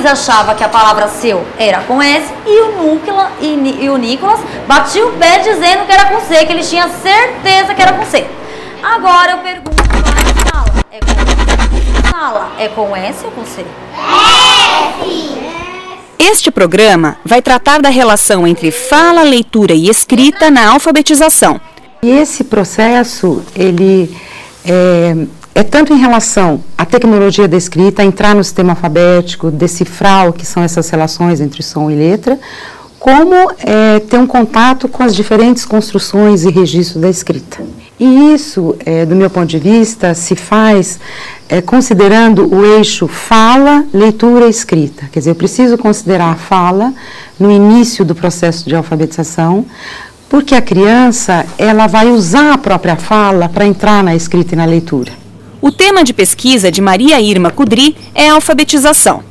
Achava que a palavra seu era com S e o Nicolas batia o pé dizendo que era com C, que ele tinha certeza que era com C. Agora eu pergunto sala, é com S ou com C? S! Este programa vai tratar da relação entre fala, leitura e escrita na alfabetização. E esse processo, ele é tanto em relação à tecnologia da escrita, entrar no sistema alfabético, decifrar o que são essas relações entre som e letra, como ter um contato com as diferentes construções e registros da escrita. E isso, do meu ponto de vista, se faz considerando o eixo fala, leitura e escrita. Quer dizer, eu preciso considerar a fala no início do processo de alfabetização, porque a criança ela vai usar a própria fala para entrar na escrita e na leitura. O tema de pesquisa de Maria Irma Kudry é a alfabetização.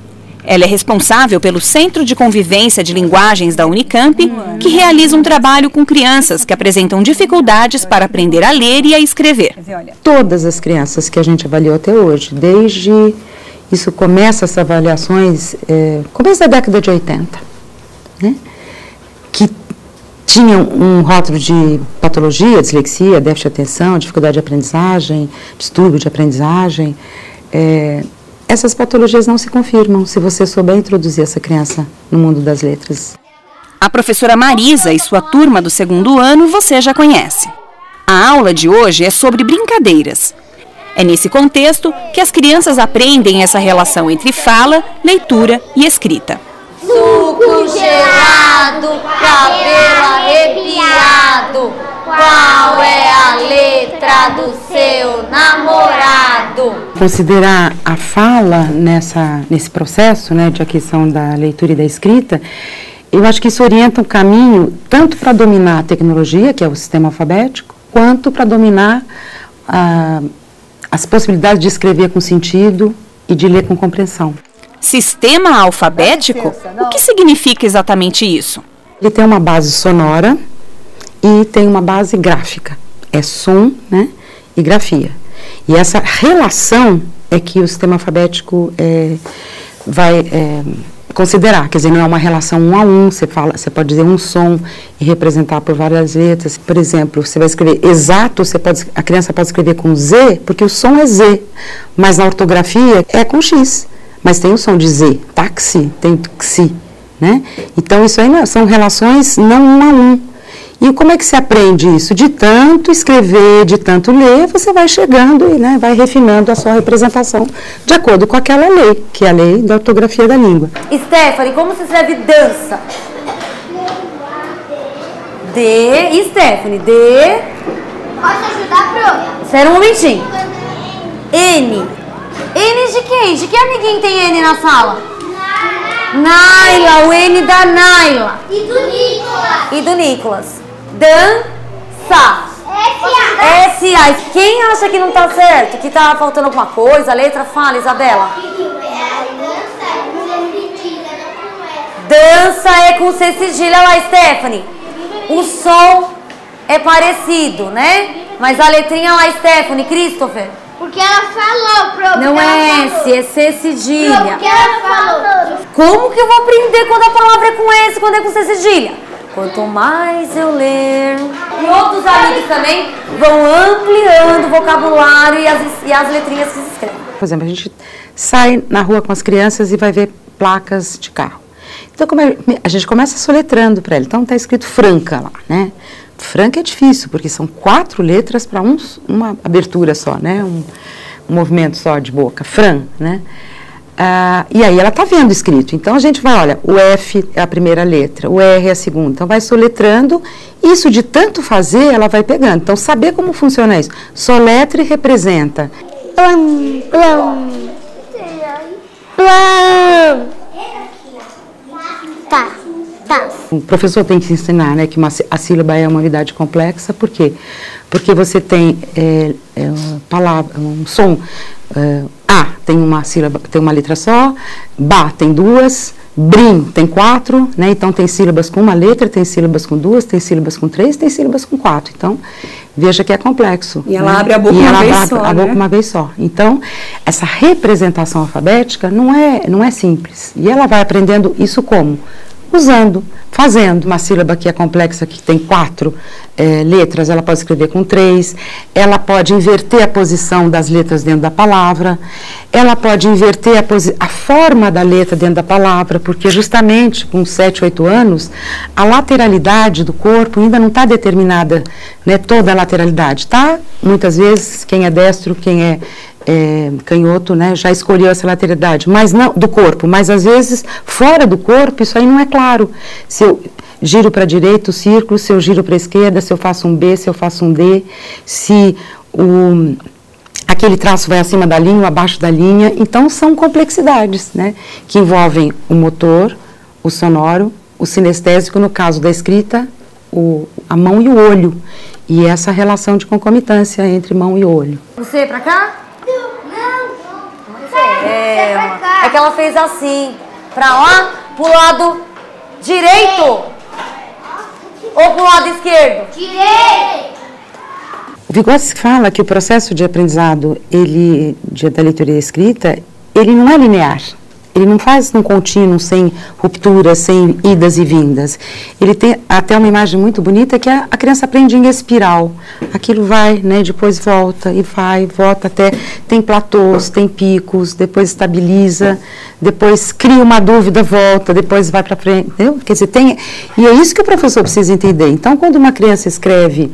Ela é responsável pelo Centro de Convivência de Linguagens da Unicamp, que realiza um trabalho com crianças que apresentam dificuldades para aprender a ler e a escrever. Todas as crianças que a gente avaliou até hoje, desde isso começa essas avaliações, começo da década de 80, né? Que tinham um rótulo de patologia, dislexia, déficit de atenção, dificuldade de aprendizagem, distúrbio de aprendizagem. Essas patologias não se confirmam se você souber introduzir essa criança no mundo das letras. A professora Marisa e sua turma do 2º ano você já conhece. A aula de hoje é sobre brincadeiras. É nesse contexto que as crianças aprendem essa relação entre fala, leitura e escrita. Suco gelado, cabelo arrepiado, qual é a letra do seu namorado? Considerar a fala nesse processo, né, de aquisição da leitura e da escrita, eu acho que isso orienta um caminho tanto para dominar a tecnologia, que é o sistema alfabético, quanto para dominar as possibilidades de escrever com sentido e de ler com compreensão. Sistema alfabético? O que significa exatamente isso? Ele tem uma base sonora e tem uma base gráfica. É som, né, e grafia. E essa relação é que o sistema alfabético vai considerar. Quer dizer, não é uma relação 1 a 1, você pode dizer um som e representar por várias letras. Por exemplo, você vai escrever exato, a criança pode escrever com Z, porque o som é Z, mas na ortografia é com X. Mas tem o som de Z, táxi, tem tuxi, né? Então, isso aí são relações não 1 a 1. E como é que se aprende isso? De tanto escrever, de tanto ler, você vai chegando e, né, vai refinando a sua representação de acordo com aquela lei, que é a lei da ortografia da língua. Stephanie, como se escreve dança? D. E Stephanie? D. Posso ajudar, Pro? Espera um momentinho. N. N de quem? De que amiguinho tem N na sala? Naila, o N da Naila. E do Nicolas. E do Nicolas. Dança. S-A. Quem acha que não tá certo? Que tá faltando alguma coisa? A letra fala, Isabela. Dança é com C cedilha. Olha lá, Stephanie. O som é parecido, né? Mas a letrinha lá, Stephanie, Christopher. Porque ela falou, Pro. Não é S, é C cedilha. Porque ela falou. Como que eu vou aprender quando a palavra é com S, quando é com C cedilha? Quanto mais eu ler... E outros amigos também vão ampliando o vocabulário e as letrinhas que se escrevem. Por exemplo, a gente sai na rua com as crianças e vai ver placas de carro. Então, a gente começa soletrando para ele. Então, está escrito Franca lá, né? Franca é difícil, porque são 4 letras para uma abertura só, né? Um movimento só de boca, Fran, né? E aí ela está vendo escrito. Então, a gente vai, olha, o F é a primeira letra, o R é a segunda. Então, vai soletrando. Isso de tanto fazer, ela vai pegando. Então, saber como funciona isso. Soletra e representa. Plam, plam, plam. Tá. O professor tem que ensinar, né, que a sílaba é uma unidade complexa. Por quê? Porque você tem palavra, um som, A tem uma sílaba, tem uma letra só, Ba tem 2, Brim tem 4, né? Então tem sílabas com uma letra, tem sílabas com 2, tem sílabas com 3, tem sílabas com 4. Então, veja que é complexo. E ela né? abre a boca uma vez só, a boca uma vez só. Então, essa representação alfabética não é simples. E ela vai aprendendo isso como? Usando, fazendo. Uma sílaba que é complexa, que tem 4 letras, ela pode escrever com 3, ela pode inverter a posição das letras dentro da palavra, ela pode inverter a forma da letra dentro da palavra, porque justamente com 7, 8 anos, a lateralidade do corpo ainda não está determinada, né, toda a lateralidade. Tá? Muitas vezes, quem é destro, quem é canhoto, né, já escolheu essa lateralidade, mas não do corpo, mas às vezes fora do corpo isso aí não é claro. Se eu giro para a direita o círculo, se eu giro para a esquerda, se eu faço um B, se eu faço um D, se aquele traço vai acima da linha ou abaixo da linha. Então são complexidades, né, que envolvem o motor, o sonoro, o sinestésico, no caso da escrita, a mão e o olho, e essa relação de concomitância entre mão e olho. Você para cá? Não. É que ela fez assim, pra lá, pro lado direito ou pro lado esquerdo? Direito. O Vygotsky fala que o processo de aprendizado da leitura e escrita, ele não é linear. Ele não faz num contínuo, sem rupturas, sem idas e vindas. Ele tem até uma imagem muito bonita que a criança aprende em espiral. Aquilo vai, né, depois volta e vai, volta até... Tem platôs, tem picos, depois estabiliza, depois cria uma dúvida, volta, depois vai para frente. Entendeu? Quer dizer, e é isso que o professor precisa entender. Então, quando uma criança escreve,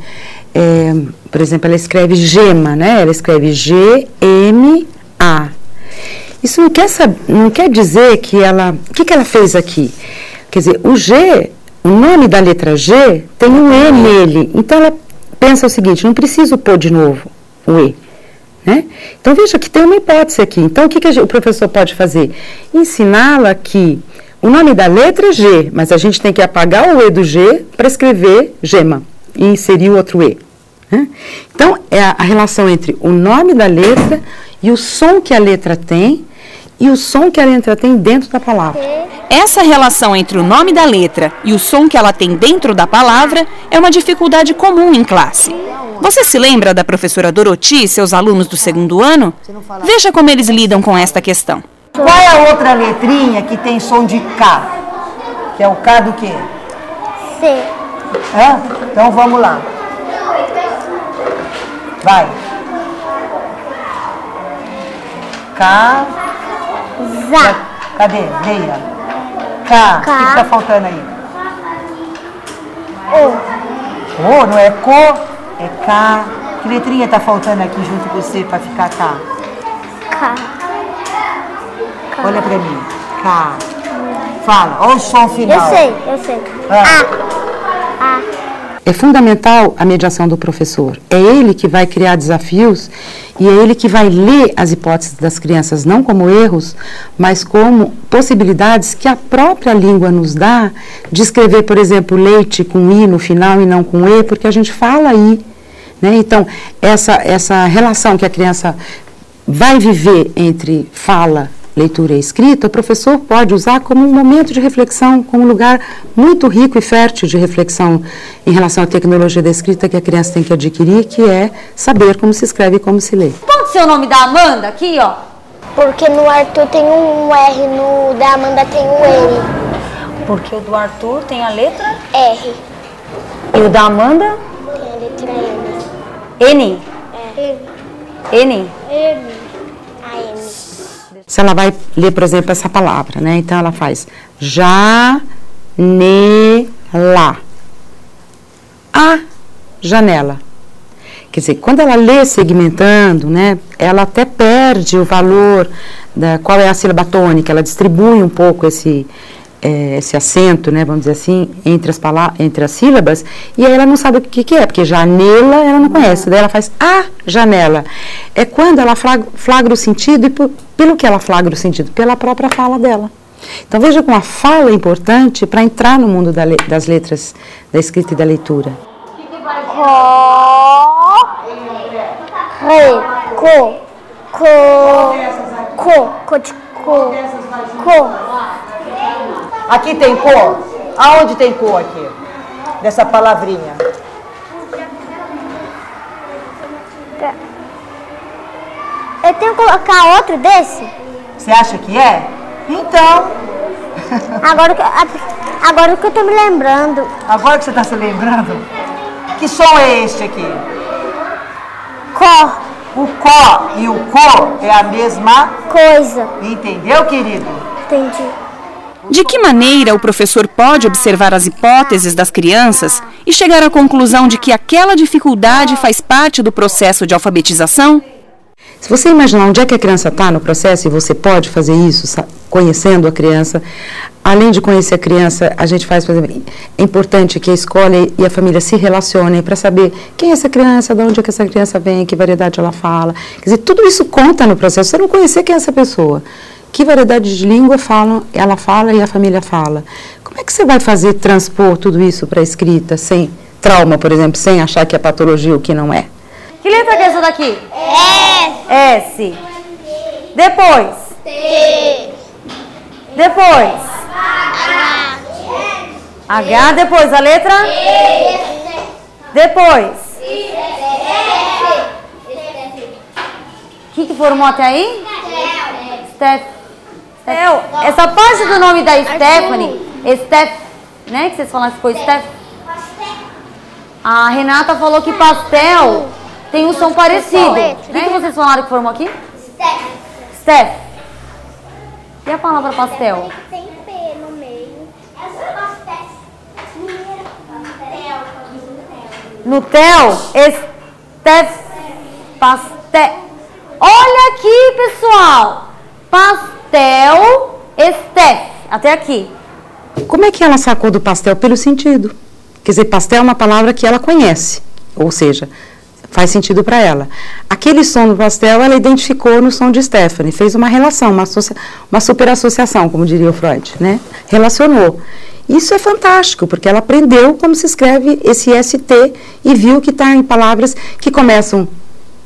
por exemplo, ela escreve gema, né? Ela escreve G-M-A. Isso não quer dizer que ela... O que ela fez aqui? Quer dizer, o nome da letra G tem um E nele. Então, ela pensa o seguinte, não preciso pôr de novo o E. Né? Então, veja que tem uma hipótese aqui. Então, o que o professor pode fazer? Ensiná-la que o nome da letra é G, mas a gente tem que apagar o E do G para escrever gema e inserir o outro E. Né? Então, é a relação entre o nome da letra e o som que a letra tem, e o som que a letra tem dentro da palavra. Essa relação entre o nome da letra e o som que ela tem dentro da palavra é uma dificuldade comum em classe. Você se lembra da professora Doroti e seus alunos do 2º ano? Veja como eles lidam com esta questão. Qual é a outra letrinha que tem som de K? Que é o K do quê? C. Então vamos lá. Vai. K. Zá. Cadê? Leia. K. O que está faltando aí? O, não é co, é K. Que letrinha está faltando aqui junto com você para ficar K? K. Olha para mim. K. Fala, olha o som final. Eu sei. A. É fundamental a mediação do professor. É ele que vai criar desafios e é ele que vai ler as hipóteses das crianças, não como erros, mas como possibilidades que a própria língua nos dá de escrever, por exemplo, leite com I no final e não com E, porque a gente fala I. Né? Então, essa relação que a criança vai viver entre fala, leitura e escrita, o professor pode usar como um momento de reflexão, como um lugar muito rico e fértil de reflexão em relação à tecnologia da escrita que a criança tem que adquirir, que é saber como se escreve e como se lê. Pode ser o nome da Amanda aqui, ó? Porque no Arthur tem um R, no da Amanda tem um N. Porque o do Arthur tem a letra R. e o da Amanda Tem a letra N. N. N. A N. Se ela vai ler, por exemplo, essa palavra, né? Então, ela faz janela. A janela. Quer dizer, quando ela lê segmentando, né? Ela até perde o valor qual é a sílaba tônica. Ela distribui um pouco esse acento, né, vamos dizer assim, entre as sílabas, e aí ela não sabe o que é, porque janela ela não conhece, daí ela faz a janela. É quando ela flagra o sentido, e pelo que ela flagra o sentido? Pela própria fala dela. Então veja como a fala é importante para entrar no mundo das letras, da escrita e da leitura. Aqui tem cor? Aonde tem cor aqui? Dessa palavrinha. Eu tenho que colocar outro desse? Você acha que é? Então. Agora que eu tô me lembrando. Agora que você está se lembrando? Que som é este aqui? Có. O có e o co é a mesma Coisa. Entendeu, querido? Entendi. De que maneira o professor pode observar as hipóteses das crianças e chegar à conclusão de que aquela dificuldade faz parte do processo de alfabetização? Se você imaginar onde é que a criança está no processo, e você pode fazer isso conhecendo a criança, além de conhecer a criança, a gente faz, por exemplo, é importante que a escola e a família se relacionem para saber quem é essa criança, de onde é que essa criança vem, que variedade ela fala. Quer dizer, tudo isso conta no processo. Você não conhecer quem é essa pessoa, que variedade de língua ela fala e a família fala. Como é que você vai fazer transpor tudo isso para a escrita, sem trauma, por exemplo, sem achar que é patologia ou que não é? Que letra que é essa daqui? S. Depois? T. Depois? H. Depois a letra? Depois? O que formou até aí? Essa parte do nome da Stephanie, né? Que vocês falaram que foi Steph. A Renata falou que pastel tem um som parecido. Né? O que vocês falaram que formou aqui? Steph. E a palavra pastel? Tem P no meio. Nutel? Steph. Pastel. Olha aqui, pessoal. Pastel. Steph. Até aqui. Como é que ela sacou do pastel? Pelo sentido. Quer dizer, pastel é uma palavra que ela conhece. Ou seja, faz sentido para ela. Aquele som do pastel, ela identificou no som de Stephanie, fez uma relação, uma superassociação, como diria o Freud, né? Relacionou. Isso é fantástico, porque ela aprendeu como se escreve esse ST e viu que está em palavras que começam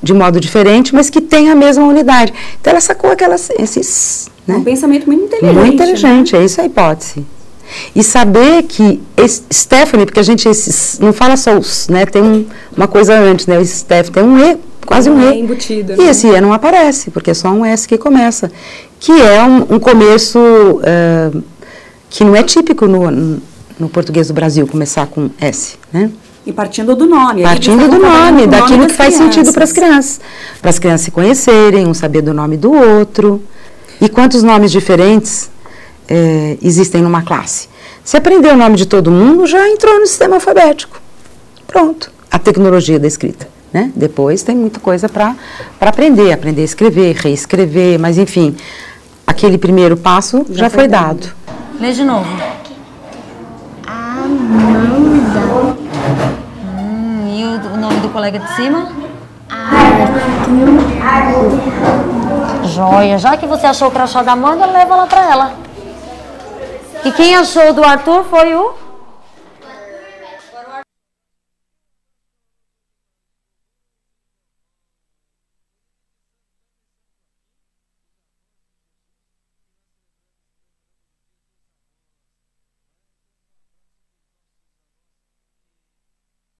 de modo diferente, mas que têm a mesma unidade. Então, ela sacou esses... Né? Um pensamento muito inteligente. Muito inteligente, né? É isso a hipótese. E saber que Stephanie, porque a gente não fala só os, né? Tem uma coisa antes, né? O Steph tem um E, quase um E. Embutido, e né? esse E não aparece, porque é só um S que começa. Que é um começo que não é típico no português do Brasil, começar com S, né? E partindo do nome. Partindo do nome, daquilo que faz sentido para as crianças. Para as crianças se conhecerem, um saber do nome do outro. E quantos nomes diferentes existem numa classe. Se aprender o nome de todo mundo, já entrou no sistema alfabético. Pronto. A tecnologia da escrita. Né? Depois tem muita coisa para aprender a escrever, reescrever, mas enfim, aquele primeiro passo já foi dado. Lê de novo. Amanda. E o nome do colega de cima? Joia. Já que você achou o crachá da Amanda, leva lá pra ela. E quem achou do Arthur foi o...